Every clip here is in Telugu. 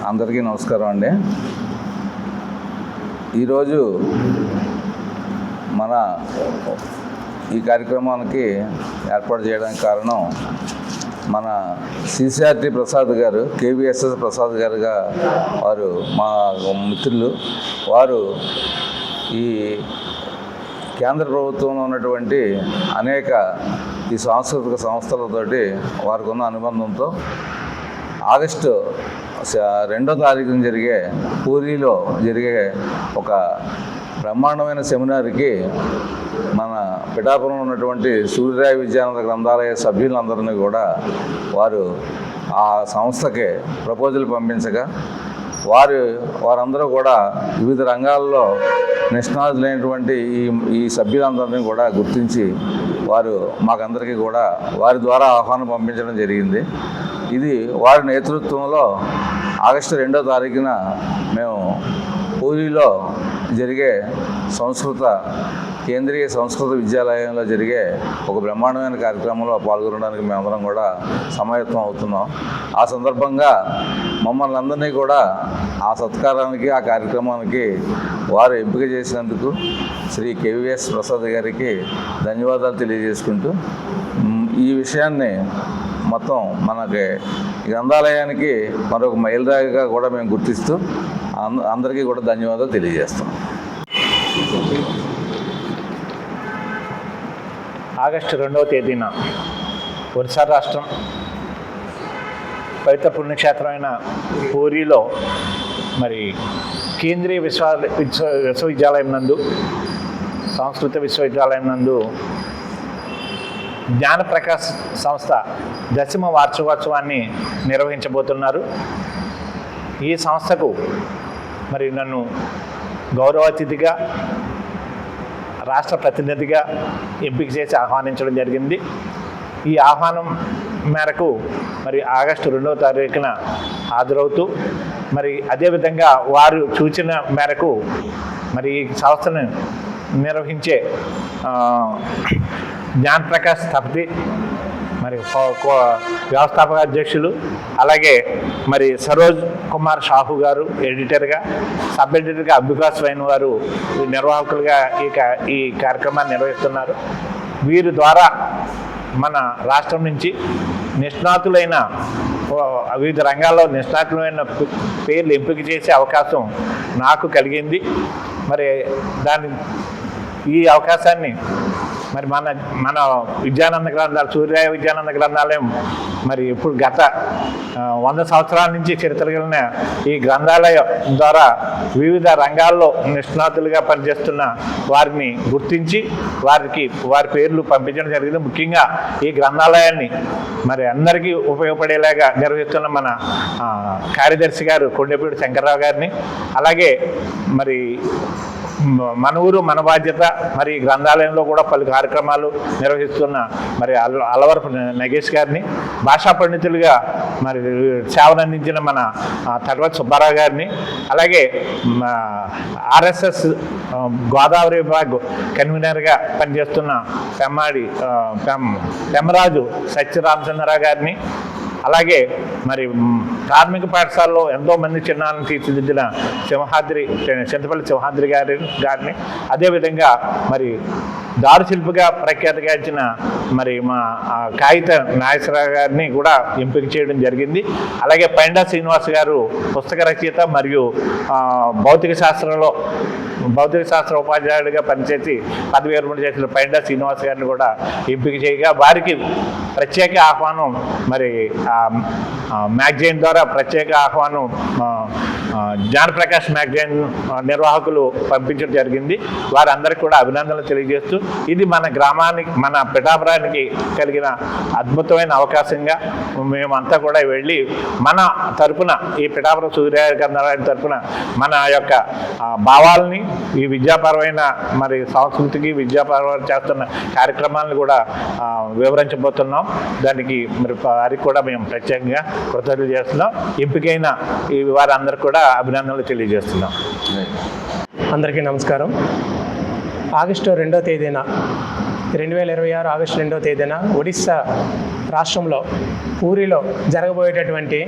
అందరికీ నమస్కారం అండి. ఈరోజు మన ఈ కార్యక్రమానికి ఏర్పాటు చేయడానికి కారణం మన సిసిఆర్టీ ప్రసాద్ గారు, కేవీఎస్ఎస్ ప్రసాద్ గారుగా వారు మా మిత్రులు. వారు ఈ కేంద్ర ప్రభుత్వంలో ఉన్నటువంటి అనేక ఈ సాంస్కృతిక సంస్థలతోటి వారికి ఉన్న అనుబంధంతో ఆగస్టు 2వ తారీఖున జరిగే పూరీలో జరిగే ఒక బ్రహ్మాండమైన సెమినార్కి మన పిఠాపురంలో ఉన్నటువంటి సూర్యరాయ విద్యానంద గ్రంథాలయ సభ్యులందరినీ కూడా వారు ఆ సంస్థకి ప్రపోజల్ పంపించగా వారందరూ కూడా వివిధ రంగాల్లో నిష్ణాతులైనటువంటి ఈ సభ్యులందరినీ కూడా గుర్తించి వారు మాకందరికీ కూడా వారి ద్వారా ఆహ్వానం పంపించడం జరిగింది. ఇది వారి నేతృత్వంలో ఆగస్టు 2వ తారీఖున మేము పూరీలో జరిగే కేంద్రీయ సంస్కృత విద్యాలయంలో జరిగే ఒక బ్రహ్మాండమైన కార్యక్రమంలో పాల్గొనడానికి మేమందరం కూడా సమాయత్తం అవుతున్నాం. ఆ సందర్భంగా మమ్మల్ని అందరినీ కూడా ఆ సత్కారానికి, ఆ కార్యక్రమానికి వారు ఎంపిక చేసినందుకు శ్రీ కేవీఎస్ ప్రసాద్ గారికి ధన్యవాదాలు తెలియజేసుకుంటూ ఈ విషయాన్ని మొత్తం మనకి గ్రంథాలయానికి మరొక మైలురాయిగా కూడా మేము గుర్తిస్తూ అందరికీ కూడా ధన్యవాదాలు తెలియజేస్తాం. ఆగస్టు 2వ తేదీన ఒరిస్సా రాష్ట్రం పవిత్ర పుణ్యక్షేత్రమైన పూరీలో మరి కేంద్రీయ విశ్వవిద్యాలయం నందు, సంస్కృత విశ్వవిద్యాలయం నందు జ్ఞానప్రకాశ్ సంస్థ 10వ వార్షికోత్సవాన్ని నిర్వహించబోతున్నారు. ఈ సంస్థకు మరి నన్ను గౌరవ అతిథిగా, రాష్ట్ర ప్రతినిధిగా ఎంపిక చేసి ఆహ్వానించడం జరిగింది. ఈ ఆహ్వానం మేరకు మరి ఆగస్టు 2వ తారీఖున హాజరవుతూ మరి అదేవిధంగా వారు సూచన మేరకు మరి ఈ సంస్థను నిర్వహించే జ్ఞానప్రకాశ్ స్థపతి, మరి వ్యవస్థాపక అధ్యక్షులు, అలాగే మరి సరోజ్ కుమార్ షాహు గారు ఎడిటర్గా, సబ్ ఎడిటర్గా అంబికా స్వైన్ వారు నిర్వాహకులుగా ఈ కార్యక్రమాన్ని నిర్వహిస్తున్నారు. వీరి ద్వారా మన రాష్ట్రం నుంచి నిష్ణాతులైన వివిధ రంగాల్లో నిష్ణాతులైన పేర్లు ఎంపిక చేసే అవకాశం నాకు కలిగింది. మరి ఈ అవకాశాన్ని మరి మన విద్యానంద గ్రంథాలయం, సూర్యరాయ విద్యానంద గ్రంథాలయం మరి ఇప్పుడు గత 100 సంవత్సరాల నుంచి చరిత్ర కలిగిన ఈ గ్రంథాలయం ద్వారా వివిధ రంగాల్లో నిష్ణాతులుగా పనిచేస్తున్న వారిని గుర్తించి వారి పేర్లు పంపించడం జరిగింది. ముఖ్యంగా ఈ గ్రంథాలయాన్ని మరి అందరికీ ఉపయోగపడేలాగా నిర్వహిస్తున్న మన కార్యదర్శి గారు కొండపూడి శంకర్రావు గారిని, అలాగే మరి మన ఊరు మన బాధ్యత మరి గ్రంథాలయంలో కూడా పలు కార్యక్రమాలు నిర్వహిస్తున్న మరి అలవరపు నగేష్ గారిని, భాషా పండితులుగా మరి సేవనందించిన మన తడవతి సుబ్బారావు గారిని, అలాగే ఆర్ఎస్ఎస్ గోదావరి విభాగ్ కన్వీనర్గా పనిచేస్తున్న పెమ్మరాజు సత్యరామచంద్రరావు గారిని, అలాగే మరి కార్మిక పాఠశాలలో ఎంతోమంది చిన్నాలను తీర్చిదిద్దిన చింతపల్లి సింహాద్రి గారిని, అదేవిధంగా మరి దారుశిల్పిగా ప్రఖ్యాతిగాంచిన మరి మా కాగిత నాగేశ్వరరావు గారిని కూడా ఎంపిక చేయడం జరిగింది. అలాగే పైండా శ్రీనివాస్ గారు పుస్తక రచయిత మరియు భౌతిక శాస్త్ర ఉపాధ్యాయుడిగా పనిచేసి పదవి విరమణ చేసిన పైండా శ్రీనివాస్ గారిని కూడా ఎంపిక చేయగా వారికి ప్రత్యేక ఆహ్వానం మరి మ్యాగజైన్ ద్వారా ప్రత్యేక ఆహ్వానం జ్ఞానప్రకాశ్ మ్యాగజైన్ నిర్వాహకులు పంపించడం జరిగింది. వారందరికీ కూడా అభినందనలు తెలియజేస్తూ ఇది మన గ్రామానికి, మన పిఠాపురానికి కలిగిన అద్భుతమైన అవకాశంగా మేమంతా కూడా వెళ్ళి మన తరపున ఈ పిఠాపురం సూర్యరాయ గ్రంథాలయం తరపున మన యొక్క భావాలని, ఈ విద్యాపరమైన మరి సంస్కృతికి విద్యాపరమైన చేస్తున్న కార్యక్రమాలను కూడా వివరించబోతున్నాం. దానికి మరి వారికి కూడా మేము ప్రత్యేకంగా కృతజ్ఞతలు చేస్తున్నాం. ఎంపికైన ఈ వారందరికీ కూడా అభినందనలు తెలియజేస్తున్నాం. అందరికీ నమస్కారం. ఆగస్టు 2వ తేదీన 2026 ఆగస్టు 2వ తేదీన ఒడిస్సా రాష్ట్రంలో పూరిలో జరగబోయేటటువంటి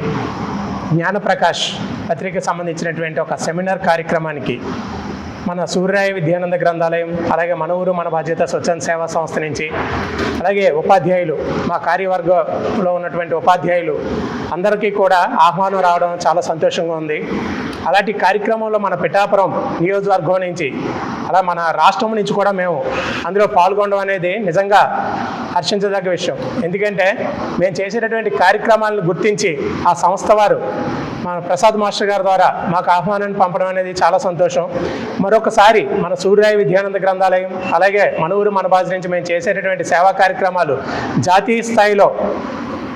జ్ఞానప్రకాశ్ పత్రికకు సంబంధించినటువంటి ఒక సెమినార్ కార్యక్రమానికి మన సూర్యరాయ విద్యానంద గ్రంథాలయం, అలాగే మన ఊరు మన బాధ్యత స్వచ్ఛంద సేవా సంస్థ నుంచి, అలాగే ఉపాధ్యాయులు, మా కార్యవర్గంలో ఉన్నటువంటి ఉపాధ్యాయులు అందరికీ కూడా ఆహ్వానం రావడం చాలా సంతోషంగా ఉంది. అలాంటి కార్యక్రమంలో మన పిఠాపురం నియోజకవర్గం నుంచి, అలా మన రాష్ట్రం నుంచి కూడా మేము అందులో పాల్గొనడం అనేది నిజంగా హర్షించదగ్గ విషయం. ఎందుకంటే మేము చేసేటటువంటి కార్యక్రమాలను గుర్తించి ఆ సంస్థ వారు మన ప్రసాద్ మాస్టర్ గారి ద్వారా మాకు ఆహ్వానాన్ని పంపడం అనేది చాలా సంతోషం. మరొకసారి మన సూర్యరాయ విద్యానంద గ్రంథాలయం, అలాగే మన ఊరు మన బాధ్యత నుంచి మేము చేసేటటువంటి సేవా కార్యక్రమాలు జాతీయ స్థాయిలో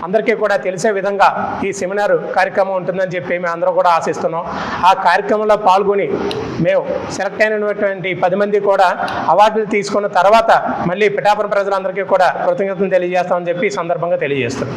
అందరికీ కూడా తెలిసే విధంగా ఈ సెమినార్ కార్యక్రమం ఉంటుందని చెప్పి మేము అందరం కూడా ఆశిస్తున్నాం. ఆ కార్యక్రమంలో పాల్గొని మేము సెలెక్ట్ అయినటువంటి 10 మంది కూడా అవార్డులు తీసుకున్న తర్వాత మళ్ళీ పిఠాపురం ప్రజలందరికీ కూడా కృతజ్ఞతలు తెలియజేస్తామని చెప్పి ఈ సందర్భంగా తెలియజేస్తున్నాం.